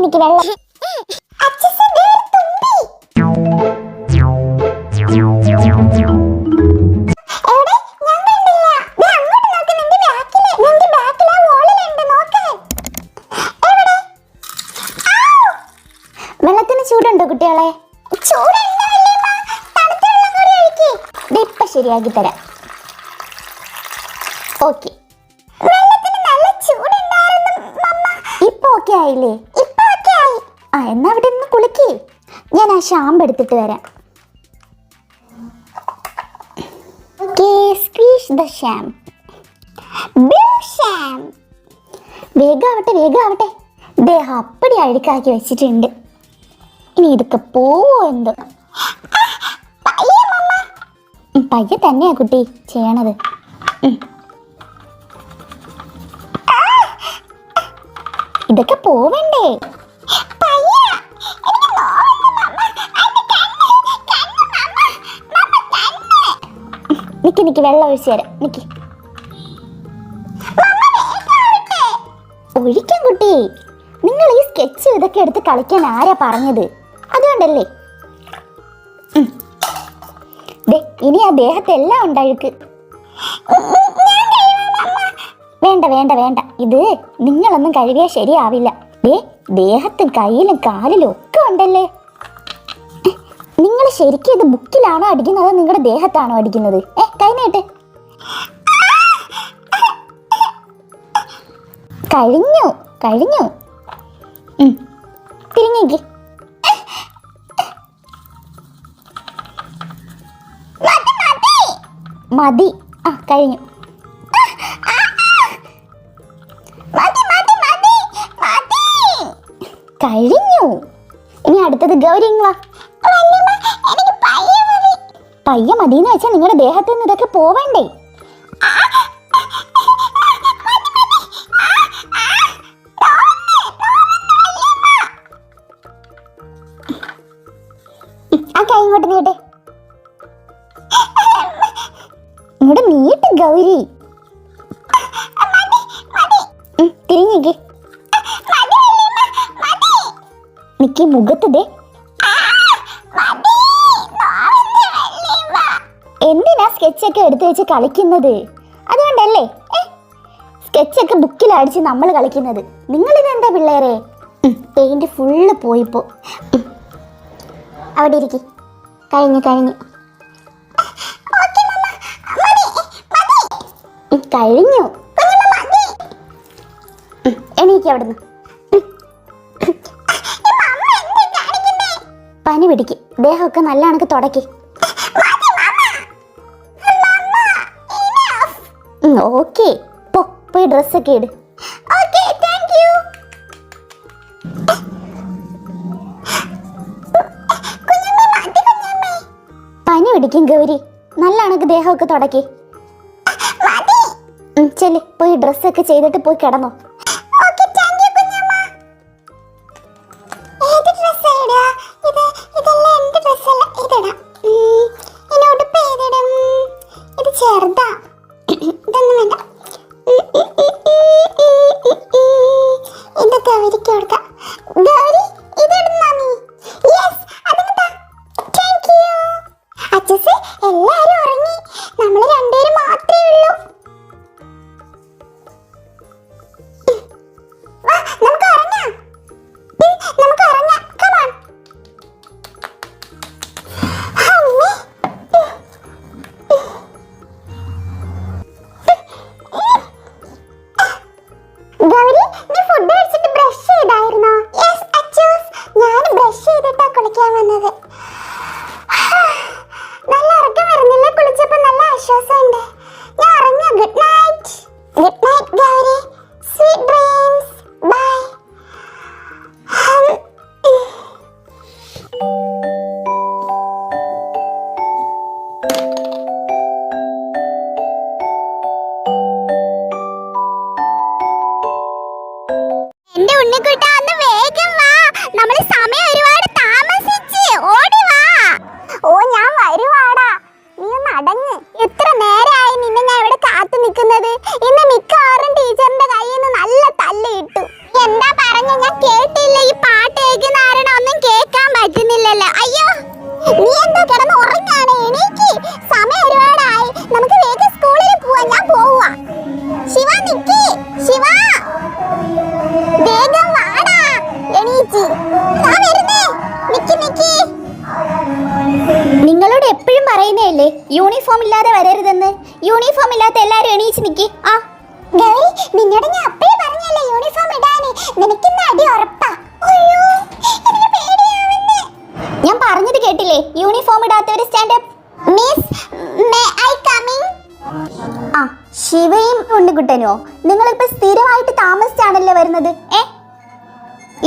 നിക്ക് വെള്ളം. വെള്ളത്തിന് ചൂടുണ്ടോ കുട്ടികളെ? ഇപ്പൊ ശരിയാക്കി തരാം. ഓക്കെ, ഇപ്പൊ ഓക്കെ ആയില്ലേ? എന്നാ അവിടെ നിന്ന് കുളിക്കേ. ഞാൻ ആ ഷാമ്പ് എടുത്തിട്ട് വരാം. വേഗാവട്ടെ വേഗാവട്ടെ. ദേഹം അപ്പടി അഴുക്കാക്കി വെച്ചിട്ടുണ്ട്. ഇനി ഇതൊക്കെ പോവോ എന്തോ. പയ്യെ തന്നെയാ കുട്ടി ചെയ്യണത്. ഇതൊക്കെ പോവണ്ടേ? നിക്ക് നിക്ക്, വെള്ളം ഒഴിച്ചു തരാം. നിക്ക്, ഒഴിക്കാൻ കുട്ടി. നിങ്ങൾ ഈ സ്കെച്ച് ഇതൊക്കെ എടുത്ത് കളിക്കാൻ ആരാ പറഞ്ഞത്? അതുകൊണ്ടല്ലേ. ഇനി ആ ദേഹത്തെല്ലാം ഉണ്ടഴുക്ക്. വേണ്ട വേണ്ട വേണ്ട, ഇത് നിങ്ങളൊന്നും കഴുകിയാൽ ശരിയാവില്ല. ദേഹത്തും കയ്യിലും കാലിലും ഒക്കെ ഉണ്ടല്ലേ. നിങ്ങൾ ശരിക്കും ഇത് ബുക്കിലാണോ അടിക്കുന്നത് അതോ നിങ്ങളുടെ ദേഹത്താണോ അടിക്കുന്നത്? കൈ നീട്ട്. കഴിഞ്ഞു കഴിഞ്ഞു. തിരിഞ്ഞേക്ക്. മതി. കഴിഞ്ഞു. കഴിഞ്ഞു. ഇനി അടുത്തത് ഗൗരിങ്ങളാ. പയ്യ മതിന്ന് വെച്ചാൽ നിങ്ങളുടെ ദേഹത്ത് നിന്ന് ഇതൊക്കെ പോവണ്ടേ? ആ കൈ ഇങ്ങോട്ട് നീട്ടെ. ഇങ്ങോട്ട് നീട്ട് ഗൗരി. തിരിഞ്ഞേക്ക്. നിക്ക് മുഖത്ത്. എന്തിനാ സ്കെച്ചൊക്കെ എടുത്തു വെച്ച് കളിക്കുന്നത്? അതുകൊണ്ടല്ലേ സ്കെച്ചൊക്കെ ബുക്കിൽ അടിച്ച് നമ്മൾ കളിക്കുന്നത്. നിങ്ങളിതെന്താ പിള്ളേരെ? പെയിന്റ് ഫുള്ള് പോയിപ്പോ. അവിടെ ഇരിക്കും. കഴിഞ്ഞു കഴിഞ്ഞു കഴിഞ്ഞു. എണീക്ക് അവിടുന്ന്. പനി പിടിക്കും. ദേഹമൊക്കെ നല്ല കണക്ക് തുടക്കി. ഓക്കെ, പോയി ഡ്രസ്സൊക്കെ ഇട്. പനി പിടിക്കും ഗൗരി. നല്ല കണക്ക് ദേഹമൊക്കെ തുടക്കി. ചെല്, പോയി ഡ്രസ്സൊക്കെ ചെയ്തിട്ട് പോയി കിടന്നോ. എല്ലാരും ഉറങ്ങി, നമ്മൾ രണ്ടുപേരും മാത്രമേ ഉള്ളൂ. നമുക്ക് ഉറങ്ങാം. Come on. ഗൗരി, നീ ഫുഡ് കഴിച്ചിട്ട് ബ്രഷ് ചെയ്തായിരുന്നോ? യെസ് അച്ചൂസ്, ഞാൻ ബ്രഷ് ചെയ്തിട്ടാ കുളിക്കാൻ വന്നത്. നല്ല ഉറക്കം വരുന്നില്ല. കുളിച്ചപ്പോ നല്ല ആശ്വാസമുണ്ട്. ഞാൻ ഉറങ്ങാം. Good night. Good night Gauri. Sweet dreams. Bye. എന്റെ ഉണ്ണിക്കുട്ടാ, ഒന്ന് വേഗം വാ. നമ്മള് സമയം ഒരുപാട് താമസിച്ച്. ഓടി വാ. ഓ, ഞാൻ വരുവാടാ. നീ ഒന്ന് അടങ്ങ്. എത്ര നേരമായി നിന്നെ ഞാൻ ഇവിടെ കാത്തു നിൽക്കുന്നത്. ഇന്ന് മിക്കവാറും ടീച്ചറിന്റെ കയ്യിൽ നിന്ന് നല്ല തല്ല് കിട്ടും. എന്താ പറഞ്ഞ? ഞാൻ കേട്ടില്ല. ഈ പറയുന്നതല്ലേ യൂണിഫോം ഇല്ലാതെ വരരുതെന്ന്. യൂണിഫോം ഇല്ലാത്ത എല്ലാരും എണീച്ച് നിക്കി. ആ ഗൗരി, നിന്നോട് ഞാൻ അപ്പഴേ പറഞ്ഞല്ലേ യൂണിഫോം ഇടാന്. നിനക്കിന്ന് അടി ഉറപ്പാ. അയ്യോ, എനിക്ക് പേടിയാവുന്നു. ഞാൻ പറഞ്ഞത് കേട്ടില്ലേ, യൂണിഫോം ഇടാത്തവര് stand up. Miss, may I coming? ആ, ശിവയും ഉണ്ണിക്കുട്ടനോ? നിങ്ങളിപ്പോ സ്ഥിരമായിട്ട് താമസിച്ചാണല്ലേ വരുന്നത്?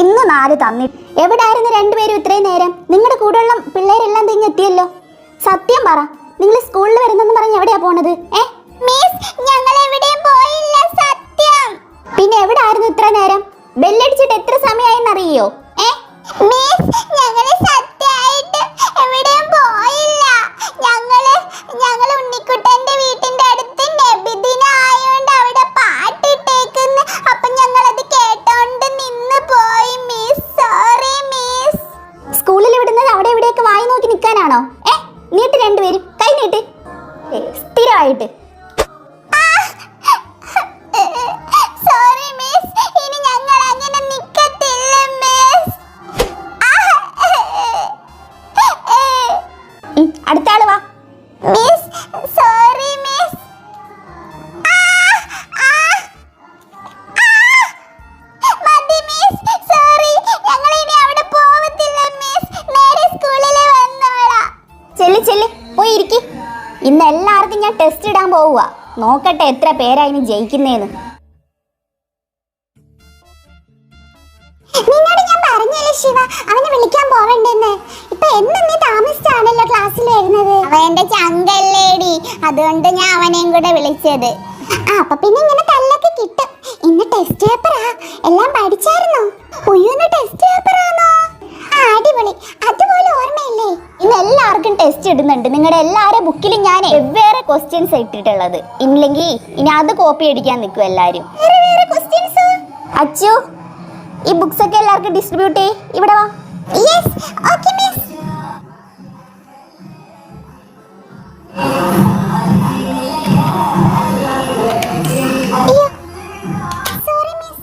ഇന്ന് 4 തന്നി. എവിടായിരുന്നു രണ്ടുപേരും ഇത്രയും നേരം? നിങ്ങളുടെ കൂടെയുള്ള പിള്ളേരെല്ലാം തിങ്ങി എത്തിയല്ലോ. സത്യം പറ, നിങ്ങൾ സ്കൂളിൽ വരുന്നെന്ന് പറഞ്ഞ് എവിടെയാ പോണത്? ഞങ്ങൾ എവിടെയും പോയില്ല, സത്യം. പിന്നെ എവിടായിരുന്നു ഇത്ര നേരം? ബെല്ലടിച്ചിട്ട് എത്ര സമയമായെന്നറിയോ? ഞങ്ങള് സത്യമായിട്ട് എവിടെയും പോയില്ല. ഞങ്ങള് ഉണ്ണിക്കുട്ടന്റെ വീട്ടിന്റെ അടുത്ത് നബിദിന ആയോണ്ട് അവിടെ പാട്ടിട്ടേക്കുന്നു. അപ്പൊ ഞങ്ങളത് കേട്ടോണ്ട് നിന്ന് പോയി മിസ്. Sorry miss. സ്കൂളിൽ വിടുന്നത് അവിടെ ഇവിടെയൊക്കെ വായി നോക്കി നിൽക്കാനാണോ? നീട്ട് രണ്ടുപേരും കൈ നീട്ട്. സ്ഥിരമായിട്ട്. അടുത്ത ആള് വാ. Miss, sorry miss. മതി മിസ്, സോറി. ഞങ്ങൾ ഇനി അവിടെ പോവത്തില്ല മിസ്. നേരെ സ്കൂളിൽ വന്നോളാം. ചെല്ല് പോയി ഇരിക്ക്. ഇന്ന് എല്ലാവർക്കും ഞാൻ ടെസ്റ്റ് ഇടാൻ പോവുക. നോക്കട്ടെ എത്ര പേരായി ജയിക്കുന്നേന്ന്. നിന്നോട് ഞാൻ പറഞ്ഞല്ലേ ശിവ, അവനെ വിളിക്കാൻ പോവണ്ടെന്ന്. ഇപ്പൊ എന്നും നീ താമസിച്ചാണല്ലോ ക്ലാസ്സിൽ വരുന്നത്. അവൻ എന്റെ ചങ്കല്ലേടി, അതുകൊണ്ട് ഞാൻ അവനെയും കൂടെ വിളിച്ചത്. അപ്പൊ പിന്നെ ഇങ്ങനെ തല്ലൊക്കെ കിട്ടും. ഇന്ന് ടെസ്റ്റ് പേപ്പറാ. എല്ലാം പഠിച്ചായിരുന്നോ? ഉയ്യൊന്ന് ടെസ്റ്റ് പേപ്പറാണോ? അടിപൊളി. അതുപോലെ ഓർമ്മയില്ലേ? ഇന്ന് എല്ലാവർക്കും ടെസ്റ്റ് ഇടുന്നുണ്ട്. നിങ്ങളുടെ എല്ലാവരുടെ ബുക്കിലും ഞാൻ വെവ്വേറെ ക്വസ്റ്റ്യൻസ് ഇട്ടിട്ടുള്ളത്. ഇല്ലെങ്കിൽ ഇനി അത് കോപ്പി അടിക്കാൻ നിൽക്കും എല്ലാരും. അച്ചു, ഈ ബുക്സ് ഒക്കെ എല്ലാവർക്കും ഡിസ്ട്രിബ്യൂട്ട് ചെയ്യ്. ഇവിടെ വാ. Yes, okay miss. Sorry miss.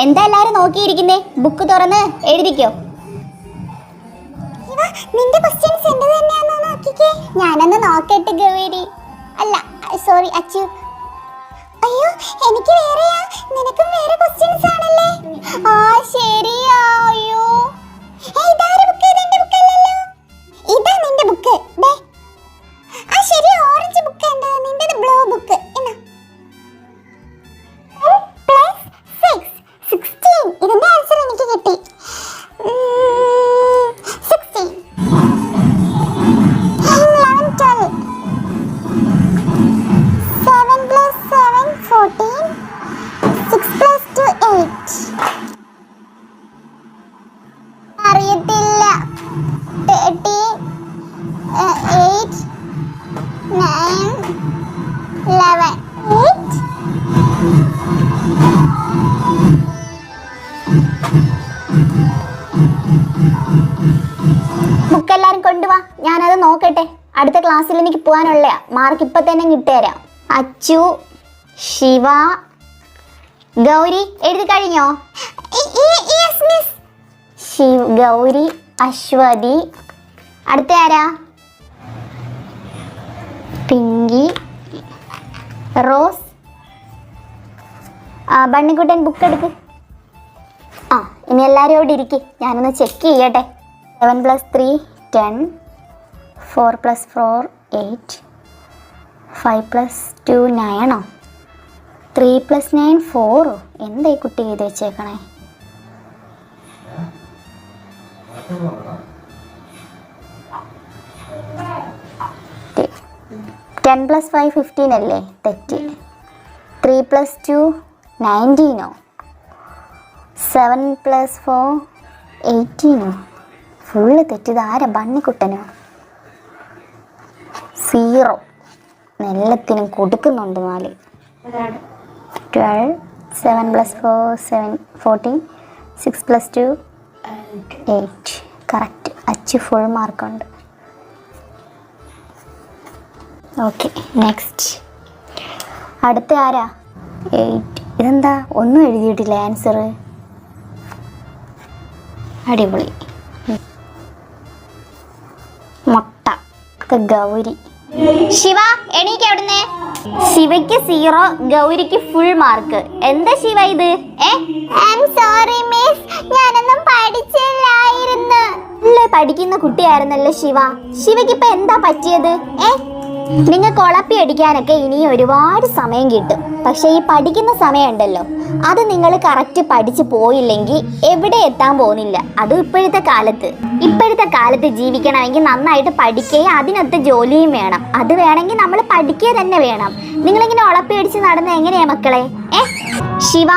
എന്താ എല്ലാരും നോക്കിയിരിക്കുന്നേ? ബുക്ക് തുറന്ന് എഴുതിക്കോ. നിന്റെ ക്വസ്റ്റ്യൻസ് എന്ത് തന്നെയാണോ നോക്കിക്കേ. ഞാനൊന്ന് നോക്കട്ടെ ഗൗരി. അല്ല, സോറി അച്ചു. അയ്യോ, എനിക്ക് വേറെയാ. നിനക്കും വേറെ ക്വസ്റ്റ്യൻസ് ആണല്ലേ? ആ ശരിയാ. അയ്യോ, ഇതാരുടെ ബുക്ക്? ഇതെന്റെ ബുക്ക് അല്ലല്ലോ. ഇതാ നിന്റെ ബുക്ക്. ആ ശരി, ഓറഞ്ച് ബുക്ക് ഉണ്ട്. നിന്റേത് ബ്ലൂ ബുക്ക്. എന്നാ ഇതിന്റെ ആൻസർ എനിക്ക് കിട്ടി. 16. 11, 12. 7 + 7 14. 6 + 2 8. അറിയത്തില്ല. 13 8 9 11 8. ബുക്ക് എല്ലാരും കൊണ്ടുവാ, ഞാനത് നോക്കട്ടെ. അടുത്ത ക്ലാസ്സിൽ എനിക്ക് പോകാനുള്ള മാർക്ക് ഇപ്പൊ തന്നെ കിട്ടുതരാം. അച്ചു, ശിവ, ഗൗരി എഴുതി കഴിഞ്ഞോ? ഗൗരി, അശ്വതി. അടുത്ത ആരാ? പിങ്കി, റോസ്. ബണ്ണിക്കുട്ടൻ ബുക്ക് എടുക്ക്. ഇനി എല്ലാവരും അവിടെ ഇരിക്കും. ഞാനൊന്ന് ചെക്ക് ചെയ്യട്ടെ. 7 + 3 10. 4 + 4 8. 5 + 2 9. 3 + 9 4. എന്താ ഈ കുട്ടി ചെയ്ത് വെച്ചേക്കണേ? 10 + 5 15 അല്ലേ? തെറ്റി. 3 + 2 19. 7 + 4 18. ഫുള്ള് തെറ്റിയത് ആരാ? ബണ്ണിക്കുട്ടനോ? 0. എല്ലാത്തിനും കൊടുക്കുന്നുണ്ട് 4. 12. 7 + 4 7 14. 6 + 2 8 കറക്റ്റ്. അച്ചു ഫുൾ മാർക്കുണ്ട്. Okay, next. അടുത്ത ആരാ? 8. ഇതെന്താ ഒന്നും എഴുതിയിട്ടില്ല ആൻസർ. അടിപൊളി. മുട്ട. ഗൗരി. ശിവ എണീക്ക് അവിടുന്ന്. ശിവയ്ക്ക് 0, ഗൗരിക്ക് ഫുൾ മാർക്ക്. എന്താ ശിവ ഇത്? സോറി മിസ്, ഞാനൊന്നും പഠിച്ചില്ലായിരുന്നു. പഠിക്കുന്ന കുട്ടിയായിരുന്നല്ലോ ശിവ. ശിവയ്ക്ക് ഇപ്പൊ എന്താ പറ്റിയത്? നിങ്ങൾക്ക് ഉളപ്പി അടിക്കാനൊക്കെ ഇനി ഒരുപാട് സമയം കിട്ടും. പക്ഷെ ഈ പഠിക്കുന്ന സമയം ഉണ്ടല്ലോ, അത് നിങ്ങൾ കറക്റ്റ് പഠിച്ചു പോയില്ലെങ്കിൽ എവിടെ എത്താൻ പോകുന്നില്ല. അതും ഇപ്പോഴത്തെ കാലത്ത് ജീവിക്കണമെങ്കിൽ നന്നായിട്ട് പഠിക്കുകയും അതിനൊത്ത ജോലിയും വേണം. അത് വേണമെങ്കിൽ നമ്മൾ പഠിക്കുക തന്നെ വേണം. നിങ്ങളിങ്ങനെ ഉളപ്പി അടിച്ച് നടന്ന എങ്ങനെയാ മക്കളെ? ശിവ,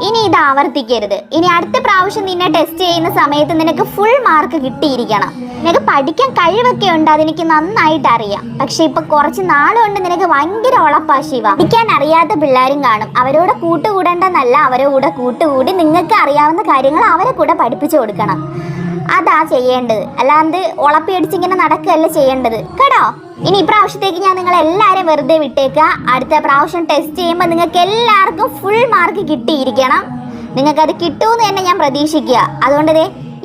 ഇനി ഇത് ആവർത്തിക്കരുത്. ഇനി അടുത്ത പ്രാവശ്യം നിന്നെ ടെസ്റ്റ് ചെയ്യുന്ന സമയത്ത് നിനക്ക് ഫുൾ മാർക്ക് കിട്ടിയിരിക്കണം. നിനക്ക് പഠിക്കാൻ കഴിവൊക്കെ ഉണ്ട്, അതെനിക്ക് നന്നായിട്ട് അറിയാം. പക്ഷെ ഇപ്പൊ കുറച്ച് നാളുകൊണ്ട് നിനക്ക് ഭയങ്കര ഉളപ്പാ ശിവ. പഠിക്കാൻ അറിയാത്ത പിള്ളേരും കാണും. അവരോട് കൂട്ടുകൂടേണ്ടെന്നല്ല, അവരുടെ കൂടെ കൂട്ടുകൂടി നിങ്ങൾക്ക് അറിയാവുന്ന കാര്യങ്ങൾ അവരെ കൂടെ പഠിപ്പിച്ചു കൊടുക്കണം. അതാ ചെയ്യേണ്ടത്. അല്ലാണ്ട് ഉളപ്പിയടിച്ചിങ്ങനെ നടക്കുകയല്ല ചെയ്യേണ്ടത് കേട്ടോ. ഇനി ഇപ്രാവശ്യത്തേക്ക് ഞാൻ നിങ്ങൾ എല്ലാവരും വെറുതെ വിട്ടേക്കുക. അടുത്ത പ്രാവശ്യം ടെസ്റ്റ് ചെയ്യുമ്പോൾ നിങ്ങൾക്ക് എല്ലാവർക്കും ഫുൾ മാർക്ക് കിട്ടിയിരിക്കണം. നിങ്ങൾക്കത് കിട്ടുമെന്ന് തന്നെ ഞാൻ പ്രതീക്ഷിക്കുക. അതുകൊണ്ട്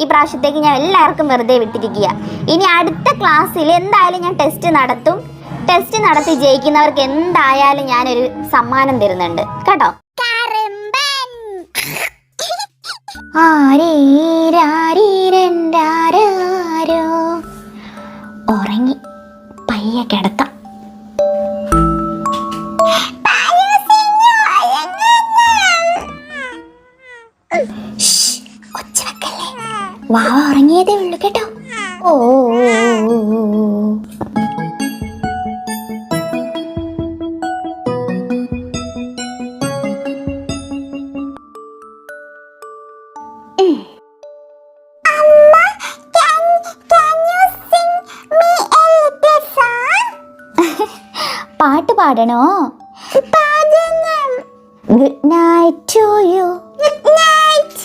ഈ പ്രാവശ്യത്തേക്ക് ഞാൻ എല്ലാവർക്കും വെറുതെ വിട്ടിരിക്കുക. ഇനി അടുത്ത ക്ലാസ്സിൽ എന്തായാലും ഞാൻ ടെസ്റ്റ് നടത്തും. ടെസ്റ്റ് നടത്തി ജയിക്കുന്നവർക്ക് എന്തായാലും ഞാനൊരു സമ്മാനം തരുന്നുണ്ട് കേട്ടോ. ഉറങ്ങി, പയ്യെ കിടത്താം. വാവ ഉറങ്ങിയതേ ഉള്ളു കേട്ടോ. ഓ പാട്ട് പാടണോ? Good night to you. Good night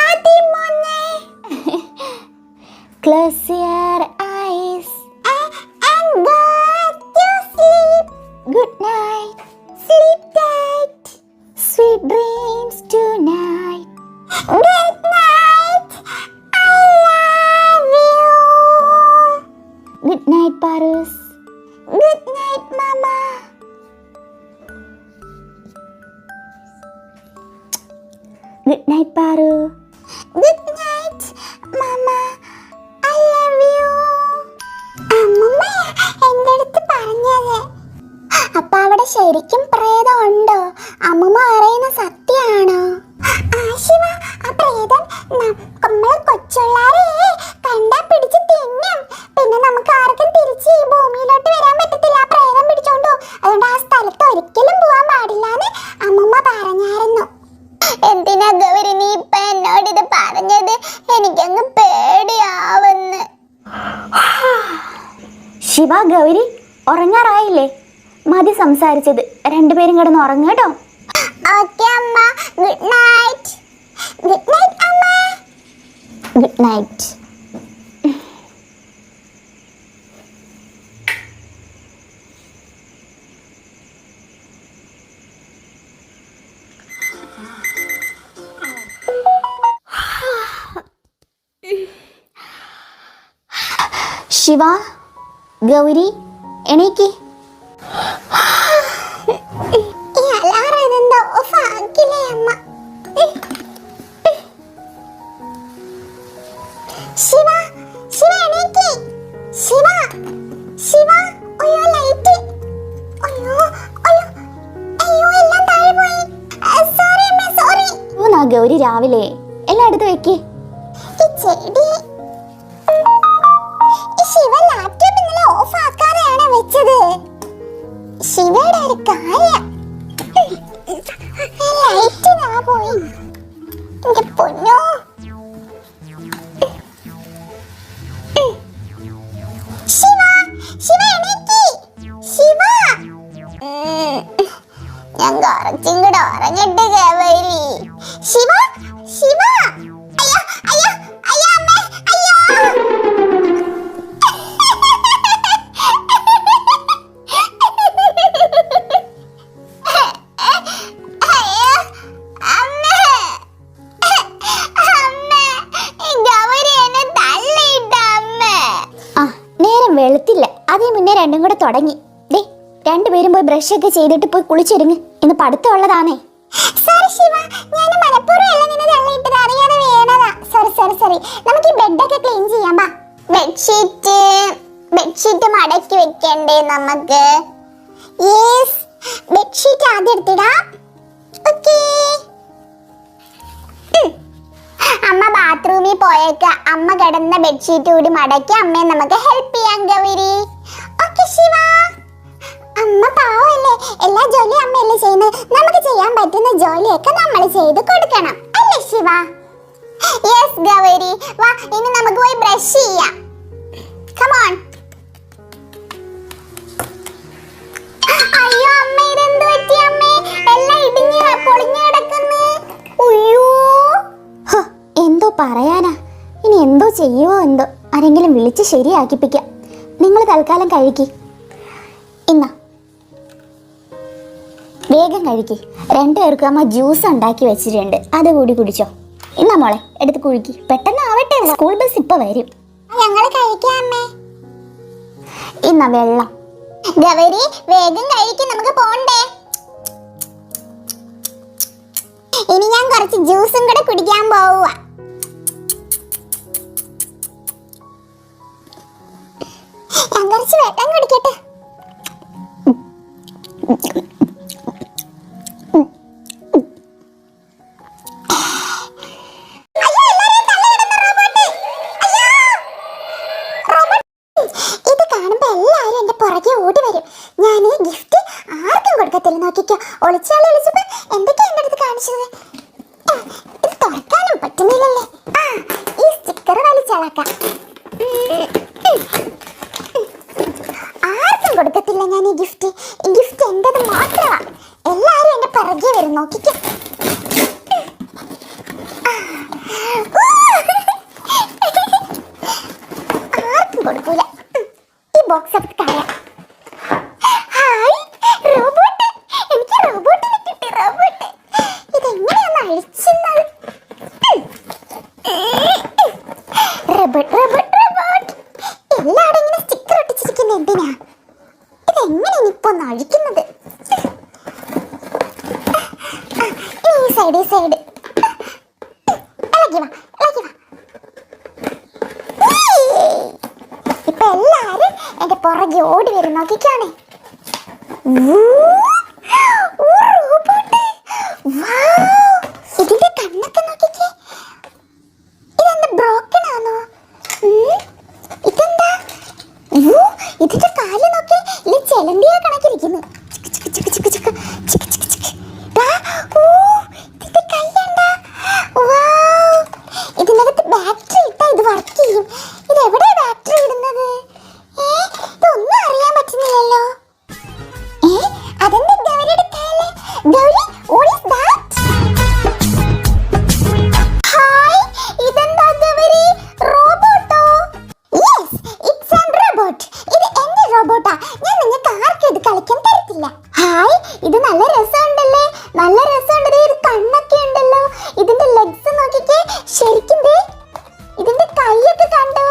അതിമോനെ. Close your eyes and go to sleep. Good night. Sleep tight. Sweet dreams tonight. Good night. I love you. Good night, Parus. Good night, Mama. Good night, Paru. Good night, Mama. I love you. അമ്മമ്മ എൻ്റെ അടുത്ത് പറഞ്ഞത്. അപ്പൊ അവിടെ ശരിക്കും പ്രേതം ഉണ്ടോ? അമ്മമ്മ പറയുന്ന സത്യമാണോ? ശിവ, ആ പ്രേതം നമ്മളെ കൊച്ചുള്ളാരെ കണ്ടാ പിടിച്ച് തിന്നും. പിന്നെ നമുക്ക് ആർക്കും തിരിച്ച് ഈ ഭൂമിയിലോട്ട് വരാൻ പറ്റത്തില്ല. ആ പ്രേതം പിടിച്ചോണ്ടോ. അതുകൊണ്ട് ആ സ്ഥലത്ത് ഒരിക്കലും പോവാൻ പാടില്ലാന്ന് അമ്മമ്മ പറഞ്ഞായിരുന്നു. എന്തിനാ ഗൗരി നീ ഇപ്പൊ എന്നോട് ഇത് പറഞ്ഞത്? എനിക്കങ്ങ് പേടിയാവുന്നു. ശിവ, ഗൗരി ഉറങ്ങാറായില്ലേ? മതി സംസാരിച്ചത്. രണ്ടുപേരും കിടന്ന് ഉറങ്ങുക കേട്ടോ. ഓക്കേ അമ്മ. Good night. ഗുഡ് നൈറ്റ് അമ്മ. Good night. ശിവ, ഗൗരി എണീക്ക്. ശിവ, ശിവ എണീക്ക്. ശിവ, ശിവ. അയ്യോ ലൈറ്റ്. അയ്യോ അയ്യോ അയ്യോ എല്ലാം താഴെ പോയി. സോറി അമ്മ, സോറി. ഓ ഗൗരി രാവിലെ എല്ലാം എടുത്ത് വെക്ക്. ഈ ചെടി ശിവ ലാപ്ടോപ്പ് ഇന്നലെ ഓഫ് ആക്കാതെയാണ് വെച്ചത്. ശിവയുടെ ഒരു കാര്യം. ലൈറ്റ് താ പോയി. എന്റെ പൊന്നോ. ശിവ, ശിവ എണീക്ക്. ശിവ. ഞാൻ കുറച്ചും കൂടെ ഉറങ്ങട്ടെ ഗൗരി. ശിവ, ശിവ. അയ്യോ അയ്യോ തുടങ്ങി. ദേ രണ്ടുപേരും പോയി ബ്രഷ് ഒക്കെ ചെയ്തിട്ട് പോയി കുളിച്ചൊരുങ്ങ്, ഇന്ന് പഠിത്തമുള്ളതാണേ. സോറി ശിവ, ഞാൻ മനഃപൂർവ്വം അല്ല നിന്നെ തള്ളിയിട്ടത്, അറിയാതെ വീണതാ. സോറി. നമുക്ക് ഈ ബെഡൊക്കെ ക്ലീൻ ചെയ്യാം. ബാ. ബെഡ്ഷീറ്റ് മടക്കി വെക്കണ്ടേ നമുക്ക്? യെസ്, ബെഡ്ഷീറ്റ് ആദ്യം എടുത്തിടാ. ഓക്കേ. അമ്മ ബാത്റൂമിൽ പോയേക്ക. അമ്മ കിടന്ന ബെഡ്ഷീറ്റ് കൂടി മടക്കി അമ്മയെ നമുക്ക് ഹെൽപ്പ് ചെയ്യാം ഗൗരി. ഓക്കേ ശിവ. അമ്മ പാവല്ലേ, എല്ലാ ജോലിയും അമ്മയല്ലേ ചെയ്യുന്നത്. നമുക്ക് ചെയ്യാൻ പറ്റുന്ന ജോലിയൊക്കെ നമ്മൾ ചെയ്ത് കൊടുക്കണം, അല്ലേ ശിവ? യെസ് ഗൗരി. വാ, ഇനി നമുക്ക് പോയി ബ്രഷ് ചെയ്യാം. Come on. അയ്യോ അമ്മ, ഇതെന്ത് പറ്റി അമ്മേ? എല്ലാം ഇടിഞ്ഞ് പൊളിഞ്ഞു കിടക്കുന്നു. അയ്യോ, എന്തോ പറയാനാ, ഇനി എന്തോ ചെയ്യുവോ എന്തോ. ആരെങ്കിലും വിളിച്ച് ശരിയാക്കിപ്പിക്കാം. നിങ്ങൾ തൽക്കാലം കഴിക്കി. ഇന്നാ വേഗം കഴിക്കി. രണ്ടുപേർക്കും അമ്മ ജ്യൂസ് ഉണ്ടാക്കി വെച്ചിട്ടുണ്ട്, അതുകൂടി കുടിച്ചോ. ഇന്നാ മോളെ, എടുത്ത് കുഴിക്കി. പെട്ടെന്ന് ആവട്ടെ, സ്കൂൾ ബസ് ഇപ്പൊ വരും. ഞങ്ങൾ കഴിക്കാമേ. ഇന്നാ വെള്ളം. ഗൗരി വേഗം കഴിക്കും, നമുക്ക് പോണ്ടേ. ഇനി ഞാൻ കുറച്ച് ജ്യൂസും കൂടെ കുടിക്കാൻ പോവുക. ഞാൻ കുറച്ച് വെള്ളം കുടിക്കട്ടെ. ഒളിച്ചാളെ വിളിച്ചപ്പോ എന്തൊക്കെയാ എന്റെ അടുത്ത് കാണിച്ചത്? ഇത് തുറക്കാനും പറ്റുന്നില്ലല്ലേ. ഈ സ്റ്റിക്കർ വലിച്ചാളാക്കാം. ആർക്കും കൊടുക്കത്തില്ല ഞാൻ ഈ ഗിഫ്റ്റ്. ഈ ഗിഫ്റ്റ് എന്റേത് മാത്രമാ. എല്ലാരും എന്റെ പിറകെ വരും, നോക്കിക്കോ. ആർക്കും കൊടുക്കൂല. ഈ ബോക്സ് എടുത്ത് കളയാം. എല്ലാവരും ഇങ്ങനെ സ്റ്റിക്കർ ഒട്ടിച്ചിരിക്കുന്നത് എന്തിനാ? ഇതെങ്ങനെ ഇനിയിപ്പോ അഴിക്കുന്നത്? ഈ സൈഡ് ഇളകി വാ. ഇപ്പൊ എല്ലാരും എന്റെ പുറകെ ഓടി വരും, നോക്കിക്കാണേ. ഇതിന്റെ കണ്ണൊക്കെ നോക്കിക്കേ. ഇതെന്താ ബ്രോക്കൺ ആണോ? ഇതെന്താ? ഇതിന്റെ കാല് നോക്കി, ഇത് ചെലന്തിയ കണക്കിരിക്കുന്നു. ഇതിന്റെ കൈ കണ്ടാ? ഇതിനകത്ത് ബാറ്ററി ഇട്ടാ ഇത് വർക്ക് ചെയ്യും. ഇത് എവിടെയാ ബാറ്ററി ഇടുന്നത്? ഇതൊന്നും അറിയാൻ പറ്റുന്നില്ലല്ലോ. അതെന്താ ഗൗരിയുടെ കയ്യില്? Gauri, what is that? Hi, ഇതെന്താ ഗൗരി? റോബോട്ടോ? Yes, it's an robot. ഇത് എന്റെ റോബോട്ടാ. ഞാൻ നിങ്ങൾക്ക് ആർക്കും ഇത് കളിക്കാൻ തരത്തില്ല. ഹായ്, ഇത് നല്ല രസമുണ്ടല്ലേ? നല്ല രസമുണ്ട്. ഇത് കണ്ണൊക്കെ ഉണ്ടല്ലോ. ഇതിന്റെ ലെഗ്സ് നോക്കിക്കേ. ശരിക്കും ഇതിന്റെ കൈയൊക്കെ കണ്ടോ?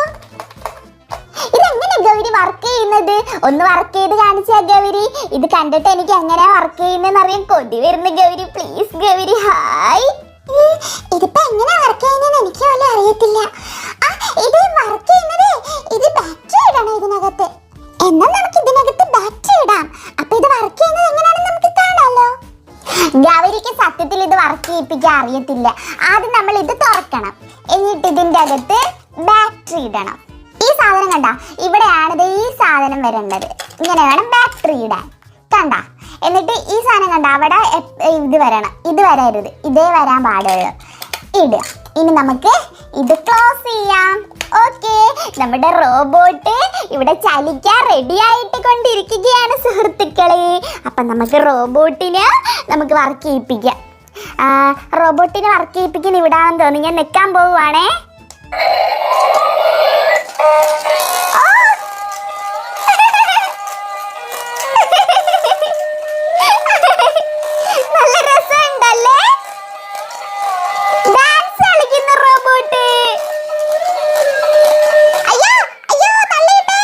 ഇതെങ്ങനെ ഗൗരി വർക്ക് ചെയ്യുന്നത്? ഒന്ന് വർക്ക് ചെയ്ത് കാണിച്ചാ ഗൗരി. ഇത് കണ്ടിട്ട് എനിക്ക് എങ്ങനെയാ വർക്ക് ചെയ്യുന്നതെന്ന് അറിയാൻ കൊതി വരുന്നു ഗൗരി. പ്ലീസ് ഗൗരി. ഹായ്. ഇതിപ്പോ എങ്ങനെയാ വർക്ക് ചെയ്യുന്നതെന്ന് എനിക്ക് പോലും അറിയത്തില്ല. ഇത് വർക്ക് ചെയ്യുന്നത്, ഇത് ബാറ്ററി ഇടണം ഇതിനകത്ത്. എന്നാൽ നമുക്ക് ഇതിനകത്ത് ബാറ്ററി ഇടാം. അപ്പൊ ഇത് വർക്ക് ചെയ്യുന്നത് എങ്ങനെയാണെന്ന് നമുക്ക് കാണാലോ. ഗൗരിക്ക് സത്യത്തിൽ ഇത് വർക്ക് ചെയ്യിപ്പിക്കാൻ അറിയത്തില്ല. ആദ്യം നമ്മൾ ഇത് തുറക്കണം, എന്നിട്ട് ഇതിന്റെ അകത്ത് ബാറ്ററി ഇടണം. ഈ സാധനം കണ്ട, ഇവിടെയാണ് ഈ സാധനം വരേണ്ടത്. ഇങ്ങനെ വേണം ബാറ്ററി ഇടാൻ, കണ്ട. എന്നിട്ട് ഈ സാധനം കണ്ട, അവിടെ ഇത് വരണം, ഇത് വരരുത്, ഇതേ വരാൻ പാടുള്ളൂ. ഇടുക. ഇനി നമുക്ക് ഇത് ക്ലോസ് ചെയ്യാം. ഓക്കെ, നമ്മുടെ റോബോട്ട് ഇവിടെ ചലിക്കാൻ റെഡി ആയിട്ട് കൊണ്ടിരിക്കുകയാണ് സുഹൃത്തുക്കളെ. അപ്പം നമുക്ക് റോബോട്ടിനെ നമുക്ക് വർക്ക് ചെയ്യിപ്പിക്കാം. റോബോട്ടിനെ വർക്ക് ചെയ്യിപ്പിക്കുന്ന ഇവിടാണെന്ന് തോന്നി. ഞാൻ നിൽക്കാൻ പോവുകയാണേ. നല്ല രസമുണ്ടല്ലേ? ഡാൻസ് കളിക്കുന്ന റോബോട്ട്. അയ്യോ അയ്യോ, തള്ളിയിട്ടേ.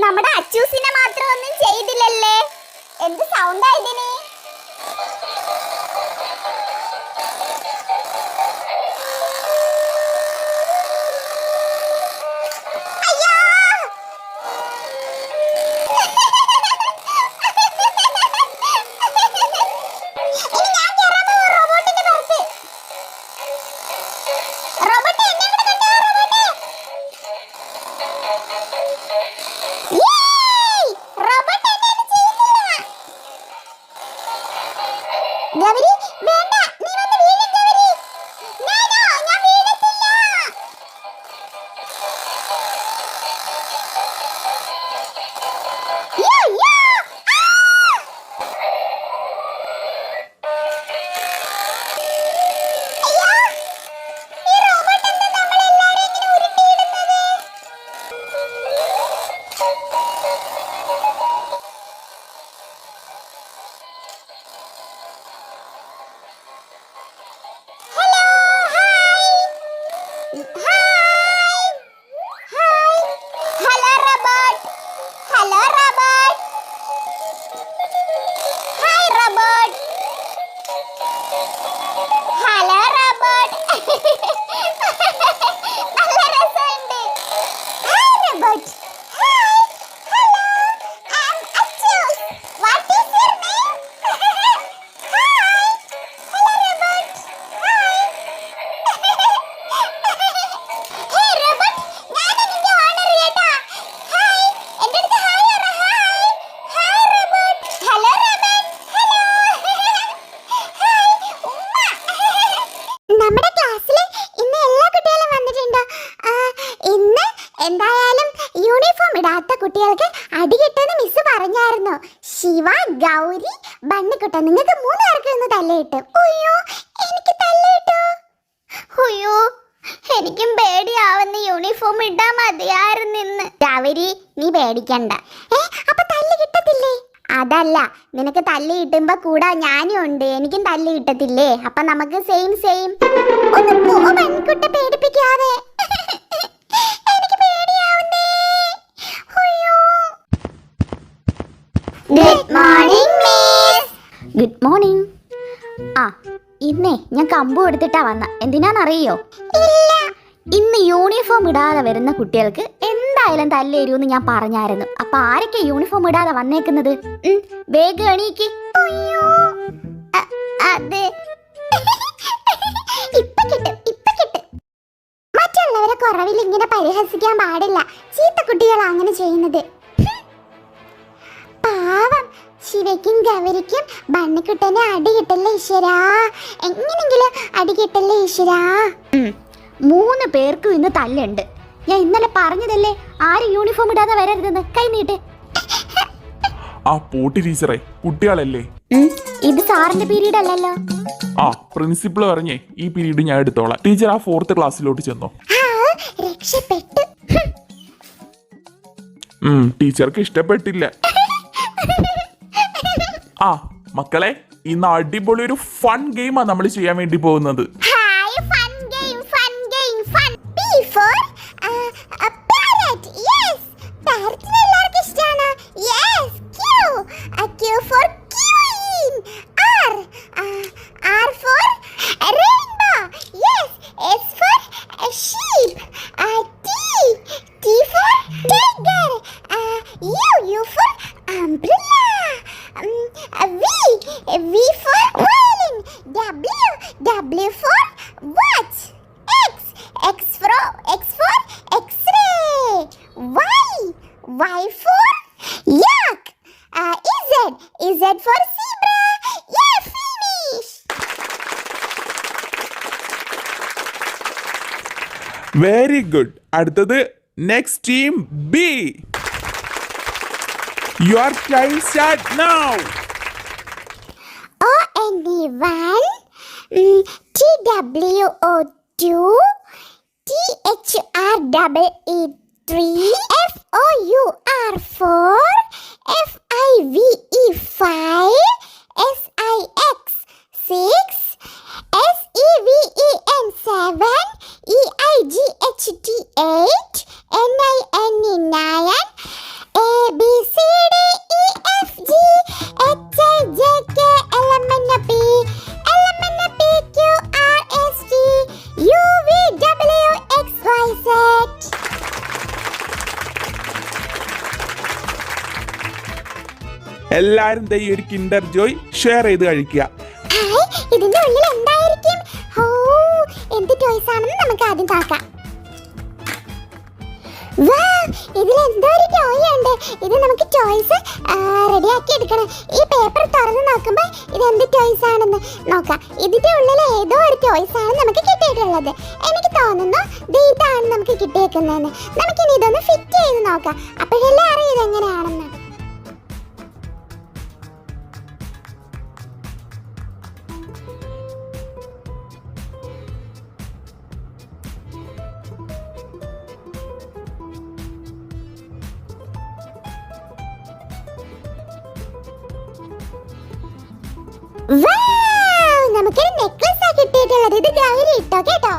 നമ്മുടെ അച്ചൂസിനെ മാത്രം ഒന്നും ചെയ്തില്ലല്ലേ? എന്ത് സൗണ്ടാ ഇതിന്? ഗൗരി വേണ്ട, നീ വന്ന് വീഴും ഗൗരി. ഞാൻ വീഴത്തില്ല. യോ യോ ഈ റോബോട്ട് എന്താ നമ്മളെല്ലാരും ഇങ്ങനെ ഉരുട്ടിയിടുന്നത്? എന്തായാലും യൂണിഫോം ഇടാത്ത കുട്ടികൾക്ക് അടി കിട്ടുമെന്ന് മിസ് പറഞ്ഞായിരുന്നു. ശിവ, ഗൗരി, ബണ്ണിക്കുട്ട, നിങ്ങൾക്ക് 3 പേർക്ക് ഒന്ന് തല്ലിട്ടു. അയ്യോ, എനിക്ക് തല്ലിട്ടു. അയ്യോ, എനിക്കും പേടിയാവുന്ന യൂണിഫോം ഇടാൻ മതിയായിരുന്നു. ഗൗരി, നീ പേടിക്കണ്ട. അപ്പൊ തല്ല് കിട്ടത്തില്ലേ? അതല്ല, നിനക്ക് തല്ല് കിട്ടുമ്പോ കൂടെ ഞാനും ഉണ്ട്, എനിക്കും തല്ല് കിട്ടത്തില്ലേ? അപ്പൊ നമുക്ക് സെയിം സെയിം. ഒന്ന് പോ ബണ്ണിക്കുട്ട, പേടിപ്പിക്കാതെ. Good morning miss. Good morning. ഇന്നേ ഞാൻ കമ്പു എടുത്തിട്ടാ വന്ന. എന്തിനാന്നറിയോ? ഇല്ല. ഇന്ന് യൂണിഫോം ഇടാതെ വരുന്ന കുട്ടികൾക്ക് എന്തായാലും തല്ലേരുന്ന് ഞാൻ പറഞ്ഞായിരുന്നു. അപ്പൊ ആരൊക്കെ യൂണിഫോം ഇടാതെ വന്നേക്കുന്നത്? വേഗം എണീക്ക്. അത് ഇപ്പൊ കിട്ടും. മറ്റുള്ളവരെ കുറവിൽ ഇങ്ങനെ പരിഹസിക്കാൻ പാടില്ല. ചീത്ത കുട്ടികളാ അങ്ങനെ ചെയ്യുന്നത്. പാവം ശിവയ്ക്കും ഗൗരിക്കും ബണ്ണിക്കുട്ടനെ അടി കിട്ടല്ലേ ഈശ്വരാ. എങ്ങനെങ്കിലും അടി കിട്ടല്ലേ ഈശ്വരാ. 3 പേർക്കും ഇന്ന് തല്ലുണ്ട്. ഞാൻ ഇന്നലെ പറഞ്ഞതല്ലേ ആരും യൂണിഫോം ഇടാതെ വരരുതെന്ന്. കൈ നീട്ട്. പോട്ടി ടീച്ചറെ, കുട്ടികളല്ലേ? ഇത് സാറിന്റെ പീരീഡ് അല്ലല്ലോ. പ്രിൻസിപ്പൾ പറഞ്ഞേ ഈ പീരീഡ് ഞാൻ എടുത്തോളാം. ടീച്ചർ ആ 4th ക്ലാസ്സിലോട്ട് ചെന്നോ. രക്ഷപ്പെട്ടു. ടീച്ചർക്ക് ഇഷ്ടപ്പെട്ടില്ല. മക്കളെ, ഇന്ന് അടിപൊളി ഒരു ഫൺ ഗെയിമാണ് നമ്മൾ ചെയ്യാൻ വേണ്ടി പോകുന്നത്. Hi, fun game, fun game, fun. P for parrot. Yes, parrot എല്ലാവർക്കും ഇഷ്ടമാണ്. Yes, Q. Q for queen. R for rainbow. Yes, S for sheep. T for tiger. U for umbrella. V for violin. W for watch. X for X-ray. Y for yak. Z for zebra. Yeah, finish. Very good. അടുത്തത് next team B. Your time start now. ONE1 TWO2 THREE3 FOUR4 FIVE5 SIX6 SEVEN7 EIGHT8 NIN9 ABCDEFG HIJK LMNP QRST UVWXYZ. എല്ലാരും ദേ ഈ ഒരു Kinder Joy share ചെയ്ത് കഴിക്കുക. ഇതിന്റെ ഉള്ളിൽ എന്തായിരിക്കും? എന്ത് ടോയ്സ് ആണെന്ന് നമുക്ക് ആദ്യം നോക്കാം. ഇതിൽ എന്തോ ഒരു ടോയ് ഉണ്ട്. ഇത് നമുക്ക് ടോയ്സ് റെഡിയാക്കി എടുക്കണം. ഈ പേപ്പർ തുറന്ന് നോക്കുമ്പോൾ ഇത് എന്ത് ടോയ്സ് ആണെന്ന് നോക്കാം. ഇതിന്റെ ഉള്ളിൽ ഏതോ ഒരു ടോയ്സ് ആണ് നമുക്ക് കിട്ടിയിട്ടുള്ളത്. എനിക്ക് തോന്നുന്നു ഇതാണ് നമുക്ക് കിട്ടിയേക്കുന്നതെന്ന്. നമുക്കിനി ഇതൊന്ന് ഫിറ്റ് ചെയ്ത് നോക്കാം. അപ്പോഴല്ലേ അറിയാം ഇതെങ്ങനെയാണെന്ന്. നമുക്കൊരു നെക്ലസ് ആ കിട്ടിയിട്ടുള്ളത്. ഇത് ഗൗരി ഇട്ടോ കേട്ടോ.